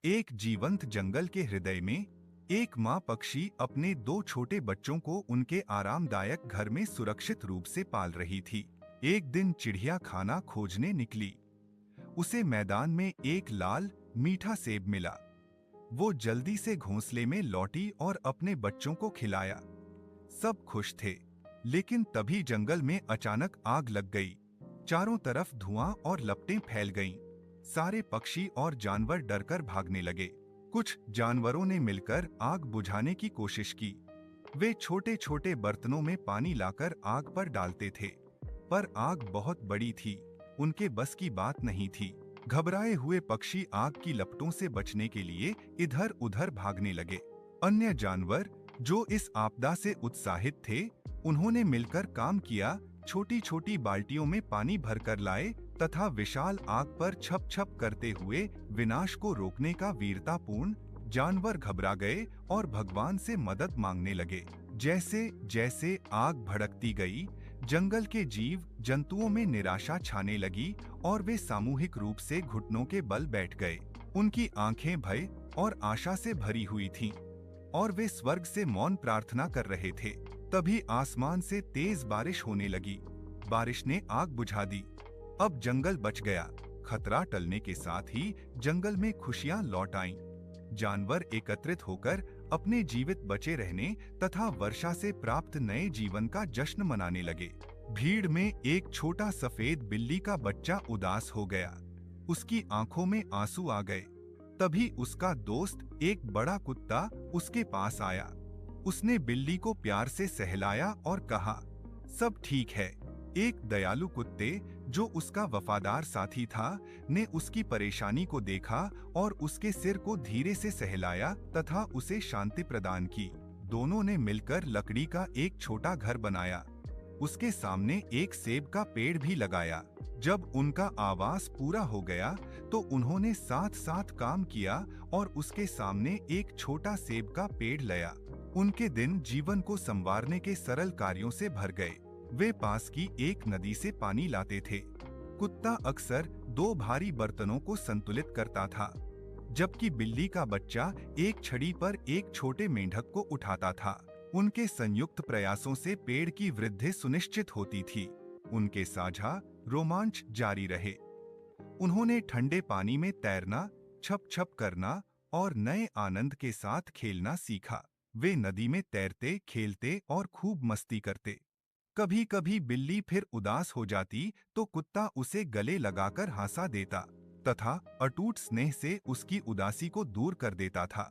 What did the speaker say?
एक जीवंत जंगल के हृदय में एक माँ पक्षी अपने दो छोटे बच्चों को उनके आरामदायक घर में सुरक्षित रूप से पाल रही थी। एक दिन चिड़िया खाना खोजने निकली। उसे मैदान में एक लाल मीठा सेब मिला। वो जल्दी से घोंसले में लौटी और अपने बच्चों को खिलाया। सब खुश थे, लेकिन तभी जंगल में अचानक आग लग गई। चारों तरफ धुआं और लपटें फैल गईं। सारे पक्षी और जानवर डरकर भागने लगे। कुछ जानवरों ने मिलकर आग बुझाने की कोशिश की। वे छोटे छोटे बर्तनों में पानी लाकर आग पर डालते थे, पर आग बहुत बड़ी थी, उनके बस की बात नहीं थी। घबराए हुए पक्षी आग की लपटों से बचने के लिए इधर उधर भागने लगे। अन्य जानवर जो इस आपदा से उत्साहित थे, उन्होंने मिलकर काम किया। छोटी छोटी बाल्टियों में पानी भरकर लाए तथा विशाल आग पर छप छप करते हुए विनाश को रोकने का वीरतापूर्ण। जानवर घबरा गए और भगवान से मदद मांगने लगे। जैसे जैसे आग भड़कती गई, जंगल के जीव जंतुओं में निराशा छाने लगी और वे सामूहिक रूप से घुटनों के बल बैठ गए। उनकी आंखें भय और आशा से भरी हुई थीं, और वे स्वर्ग से मौन प्रार्थना कर रहे थे। तभी आसमान से तेज बारिश होने लगी। बारिश ने आग बुझा दी। अब जंगल बच गया। खतरा टलने के साथ ही जंगल में खुशियां लौट आईं। जानवर एकत्रित होकर अपने जीवित बचे रहने तथा वर्षा से प्राप्त नए जीवन का जश्न मनाने लगे। भीड़ में एक छोटा सफेद बिल्ली का बच्चा उदास हो गया। उसकी आंखों में आंसू आ गए। तभी उसका दोस्त एक बड़ा कुत्ता उसके पास आया। उसने बिल्ली को प्यार से सहलाया और कहा, सब ठीक है। एक दयालु कुत्ते जो उसका वफादार साथी था, ने उसकी परेशानी को देखा और उसके सिर को धीरे से सहलाया तथा उसे शांति प्रदान की। दोनों ने मिलकर लकड़ी का एक छोटा घर बनाया। उसके सामने एक सेब का पेड़ भी लगाया। जब उनका आवास पूरा हो गया तो उन्होंने साथ साथ काम किया और उसके सामने एक छोटा सेब का पेड़ लाया। उनके दिन जीवन को संवारने के सरल कार्यों से भर गए। वे पास की एक नदी से पानी लाते थे। कुत्ता अक्सर दो भारी बर्तनों को संतुलित करता था, जबकि बिल्ली का बच्चा एक छड़ी पर एक छोटे मेंढक को उठाता था। उनके संयुक्त प्रयासों से पेड़ की वृद्धि सुनिश्चित होती थी। उनके साझा रोमांच जारी रहे। उन्होंने ठंडे पानी में तैरना, छप छप करना और नए आनंद के साथ खेलना सीखा। वे नदी में तैरते, खेलते और खूब मस्ती करते। कभी कभी बिल्ली फिर उदास हो जाती तो कुत्ता उसे गले लगाकर हंसा देता तथा अटूट स्नेह से उसकी उदासी को दूर कर देता था।